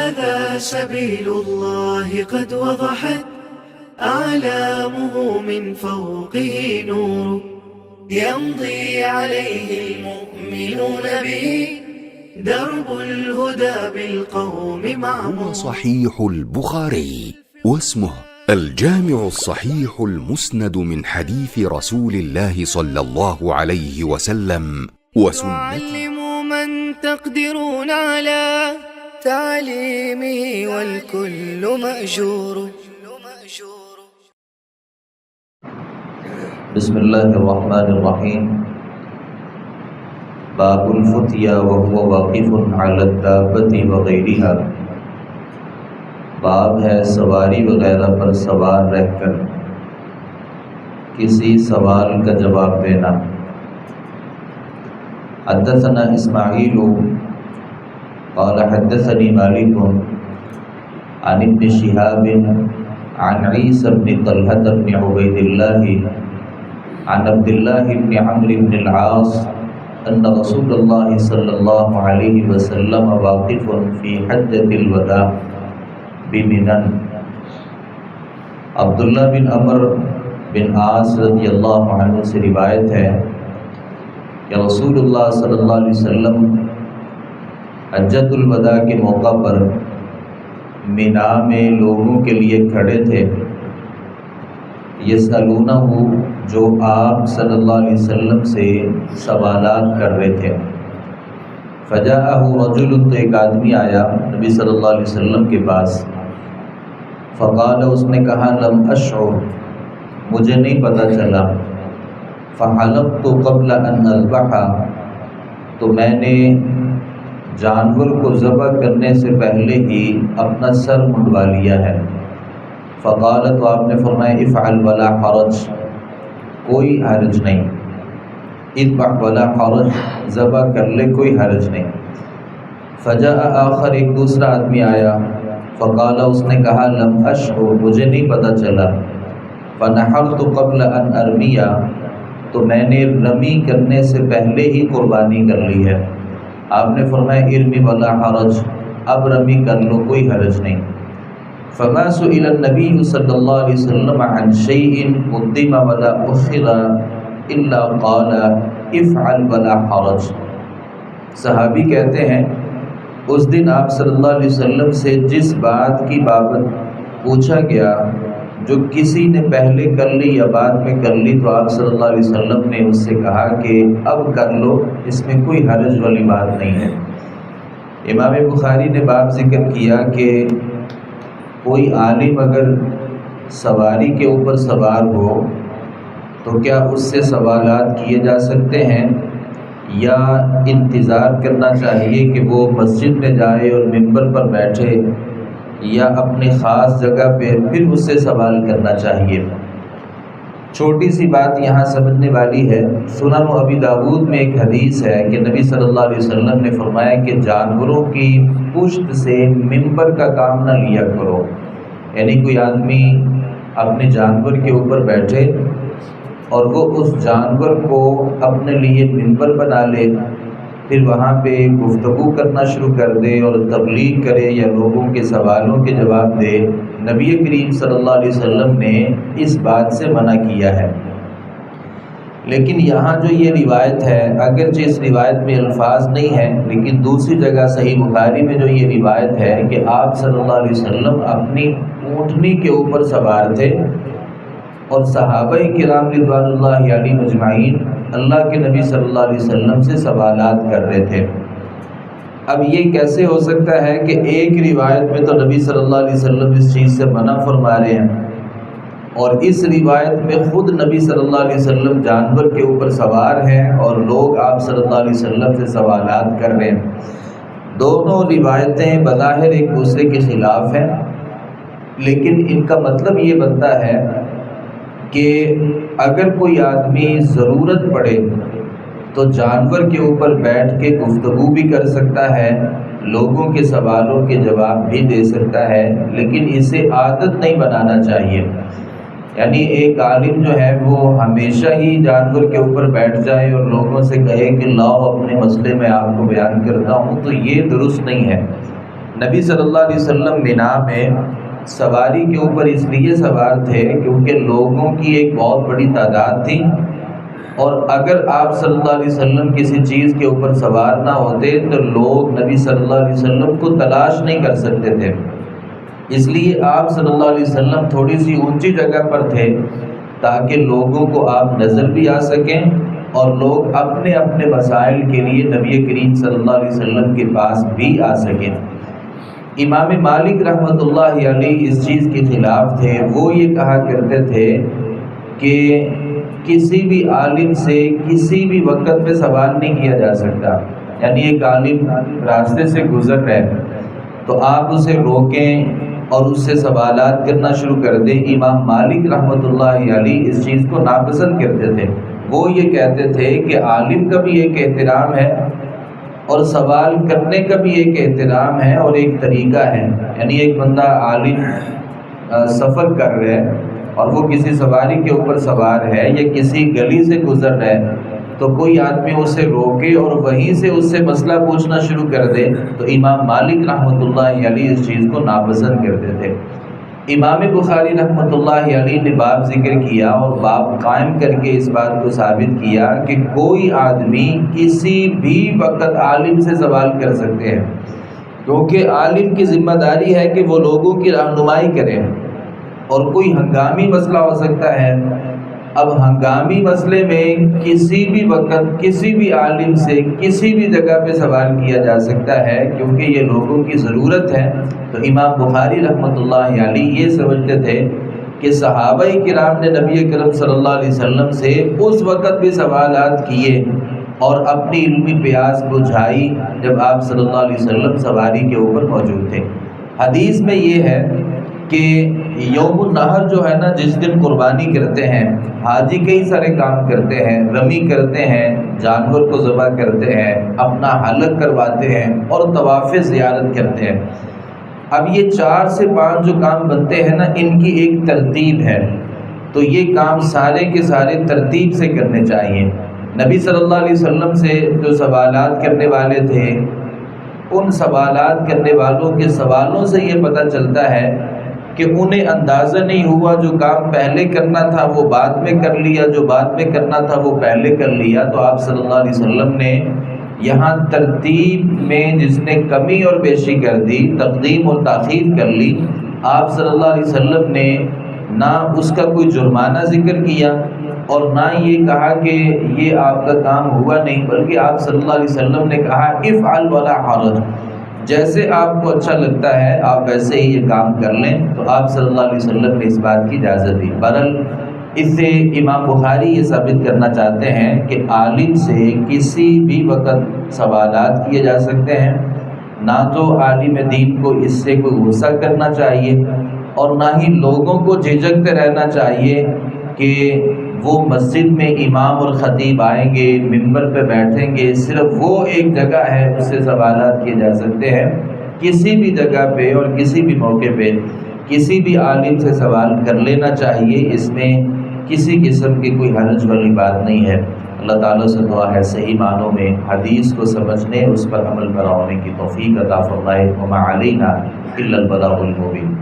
هذا سبيل الله قد وضحت أعلامه من فوقه نور يمضي عليه المؤمنون به درب الهدى بالقوم معمور. هو صحيح البخاري واسمه الجامع الصحيح المسند من حديث رسول الله صلى الله عليه وسلم وسنته. وعلموا من تقدرون على تعليمه والكل مأجور. بسم الله الرحمن الرحيم. باب الفتيا وهو واقف على الدابة وغيرها. باب ہے سواری وغیرہ پر سوار رہ کر کسی سوال کا جواب دینا. حدثنا اسماعیل قال حدثني مالك عن ابن شهاب عن عيسى بن طلحة بن عبيد الله عن عبد الله بن عمرو بن العاص أن رسول الله صلى الله عليه وسلم واقف في حجة الوداع بمنى. عبداللہ بن عمرو بن عاص رضی اللہ عنہ سے روایت ہے کہ رسول اللہ صلی اللہ علیہ وسلم حجۃ الوداع کے موقع پر مینا میں لوگوں کے لیے کھڑے تھے. یسألونہ جو آپ صلی اللہ علیہ وسلم سے سوالات کر رہے تھے. فجاءہ رجل تو ایک آدمی آیا نبی صلی اللہ علیہ وسلم کے پاس. فقال اس نے کہا لم اشعر مجھے نہیں پتہ چلا. فحلقت قبل ان اذبحا تو میں نے جانور کو ذبح کرنے سے پہلے ہی اپنا سر منڈوا لیا ہے. فقال تو آپ نے فرمایا افعل ولا حرج کوئی حرج نہیں. اذبح ولا حرج ذبح کر لے کوئی حرج نہیں. فجاء آخر ایک دوسرا آدمی آیا. فقال اس نے کہا لم اشعر مجھے نہیں پتہ چلا. فنحرت قبل ان ارمیا تو میں نے رمی کرنے سے پہلے ہی قربانی کر لی ہے. آپ نے فرمایا ارمی ولا حرج اب رمی کر لو کوئی حرج نہیں. فما سئل النبی صلی اللہ علیہ وسلم عن شیء قدم ولا اخر الا قال افعل ولا حرج. صحابی کہتے ہیں اس دن آپ صلی اللہ علیہ وسلم سے جس بات کی بابت پوچھا گیا جو کسی نے پہلے کر لی یا بعد میں کر لی تو آپ صلی اللہ علیہ وسلم نے اس سے کہا کہ اب کر لو اس میں کوئی حرج والی بات نہیں ہے. امام بخاری نے باب ذکر کیا کہ کوئی عالم اگر سواری کے اوپر سوار ہو تو کیا اس سے سوالات کیے جا سکتے ہیں یا انتظار کرنا چاہیے کہ وہ مسجد میں جائے اور ممبر پر بیٹھے یا اپنی خاص جگہ پہ پھر اس سے سوال کرنا چاہیے. چھوٹی سی بات یہاں سمجھنے والی ہے. سنن ابی داؤد میں ایک حدیث ہے کہ نبی صلی اللہ علیہ وسلم نے فرمایا کہ جانوروں کی پشت سے ممبر کا کام نہ لیا کرو. یعنی کوئی آدمی اپنے جانور کے اوپر بیٹھے اور وہ اس جانور کو اپنے لیے ممبر بنا لے پھر وہاں پہ گفتگو کرنا شروع کر دے اور تبلیغ کرے یا لوگوں کے سوالوں کے جواب دے. نبی کریم صلی اللہ علیہ وسلم نے اس بات سے منع کیا ہے. لیکن یہاں جو یہ روایت ہے اگرچہ اس روایت میں الفاظ نہیں ہیں لیکن دوسری جگہ صحیح بخاری میں جو یہ روایت ہے کہ آپ صلی اللہ علیہ وسلم اپنی اونٹنی کے اوپر سوار تھے اور صحابہ کرام رضوان اللہ علیہم اجمعین اللہ کے نبی صلی اللہ علیہ وسلم سے سوالات کر رہے تھے. اب یہ کیسے ہو سکتا ہے کہ ایک روایت میں تو نبی صلی اللہ علیہ وسلم اس چیز سے منع فرما رہے ہیں اور اس روایت میں خود نبی صلی اللہ علیہ وسلم جانور کے اوپر سوار ہیں اور لوگ آپ صلی اللہ علیہ وسلم سے سوالات کر رہے ہیں. دونوں روایتیں بظاہر ایک دوسرے کے خلاف ہیں لیکن ان کا مطلب یہ بنتا ہے کہ اگر کوئی آدمی ضرورت پڑے تو جانور کے اوپر بیٹھ کے گفتگو بھی کر سکتا ہے, لوگوں کے سوالوں کے جواب بھی دے سکتا ہے, لیکن اسے عادت نہیں بنانا چاہیے. یعنی ایک عالم جو ہے وہ ہمیشہ ہی جانور کے اوپر بیٹھ جائے اور لوگوں سے کہے کہ لاؤ اپنے مسئلے میں آپ کو بیان کرتا ہوں, تو یہ درست نہیں ہے. نبی صلی اللہ علیہ وسلم مینا میں سواری کے اوپر اس لیے سوار تھے کیونکہ لوگوں کی ایک بہت بڑی تعداد تھی، اور اگر آپ صلی اللہ علیہ وسلم کسی چیز کے اوپر سوار نہ ہوتے تو لوگ نبی صلی اللہ علیہ وسلم کو تلاش نہیں کر سکتے تھے، اس لیے آپ صلی اللہ علیہ وسلم تھوڑی سی اونچی جگہ پر تھے تاکہ لوگوں کو آپ نظر بھی آ سکیں اور لوگ اپنے اپنے مسائل کے لیے نبی کریم صلی اللہ علیہ وسلم کے پاس بھی آ سکیں۔ امام مالک رحمۃ اللہ علیہ اس چیز کے خلاف تھے، وہ یہ کہا کرتے تھے کہ کسی بھی عالم سے کسی بھی وقت پہ سوال نہیں کیا جا سکتا، یعنی ایک عالم راستے سے گزر رہے تو آپ اسے روکیں اور اس سے سوالات کرنا شروع کر دیں۔ امام مالک رحمۃ اللہ علیہ اس چیز کو ناپسند کرتے تھے، وہ یہ کہتے تھے کہ عالم کا بھی ایک احترام ہے اور سوال کرنے کا بھی ایک احترام ہے اور ایک طریقہ ہے، یعنی ایک بندہ عالم سفر کر رہا ہے اور وہ کسی سواری کے اوپر سوار ہے یا کسی گلی سے گزر رہا ہے تو کوئی آدمی اسے روکے اور وہیں سے اس سے مسئلہ پوچھنا شروع کر دے تو امام مالک رحمۃ اللہ علیہ اس چیز کو ناپسند کرتے تھے۔ امام بخاری رحمۃ اللہ علیہ نے باب ذکر کیا اور باب قائم کر کے اس بات کو ثابت کیا کہ کوئی آدمی کسی بھی وقت عالم سے سوال کر سکتے ہیں، کیونکہ عالم کی ذمہ داری ہے کہ وہ لوگوں کی رہنمائی کرے، اور کوئی ہنگامی مسئلہ ہو سکتا ہے۔ اب ہنگامی مسئلے میں کسی بھی وقت کسی بھی عالم سے کسی بھی جگہ پہ سوال کیا جا سکتا ہے کیونکہ یہ لوگوں کی ضرورت ہے۔ تو امام بخاری رحمۃ اللہ علیہ یہ سمجھتے تھے کہ صحابہ کرام نے نبی کرم صلی اللہ علیہ وسلم سے اس وقت بھی سوالات کیے اور اپنی علمی پیاس بجھائی جب آپ صلی اللہ علیہ وسلم سواری کے اوپر موجود تھے۔ حدیث میں یہ ہے کہ یوم النحر جو ہے نا، جس دن قربانی کرتے ہیں حاجی کئی سارے کام کرتے ہیں، رمی کرتے ہیں، جانور کو ذبح کرتے ہیں، اپنا حلق کرواتے ہیں اور طواف زیارت کرتے ہیں۔ اب یہ 4 سے 5 جو کام بنتے ہیں نا، ان کی ایک ترتیب ہے، تو یہ کام سارے کے سارے ترتیب سے کرنے چاہیے۔ نبی صلی اللہ علیہ وسلم سے جو سوالات کرنے والے تھے، ان سوالات کرنے والوں کے سوالوں سے یہ پتہ چلتا ہے کہ انہیں اندازہ نہیں ہوا جو کام پہلے کرنا تھا وہ بعد میں کر لیا، جو بعد میں کرنا تھا وہ پہلے کر لیا۔ تو آپ صلی اللہ علیہ وسلم نے یہاں ترتیب میں جس نے کمی اور بیشی کر دی، تقدیم اور تاخیر کر لی، آپ صلی اللہ علیہ وسلم نے نہ اس کا کوئی جرمانہ ذکر کیا اور نہ یہ کہا کہ یہ آپ کا کام ہوا نہیں، بلکہ آپ صلی اللہ علیہ وسلم نے کہا افعل ولا حرج، جیسے آپ کو اچھا لگتا ہے آپ ویسے ہی یہ کام کر لیں۔ تو آپ صلی اللہ علیہ وسلم نے اس بات کی اجازت دی۔ بہرحال اس سے امام بخاری یہ ثابت کرنا چاہتے ہیں کہ عالم سے کسی بھی وقت سوالات کیے جا سکتے ہیں، نہ تو عالم دین کو اس سے کوئی غصہ کرنا چاہیے اور نہ ہی لوگوں کو جھجکتے رہنا چاہیے کہ وہ مسجد میں امام اور خطیب آئیں گے، ممبر پہ بیٹھیں گے، صرف وہ ایک جگہ ہے اس سے سوالات کیے جا سکتے ہیں۔ کسی بھی جگہ پہ اور کسی بھی موقع پہ کسی بھی عالم سے سوال کر لینا چاہیے، اس میں کسی قسم کی کوئی حرج والی بات نہیں ہے۔ اللہ تعالیٰ سے دعا ہے صحیح معنوں میں حدیث کو سمجھنے، اس پر عمل پیرا ہونے کی توفیق عطا فرمائے۔ وما علینا الا البلاغ المبین۔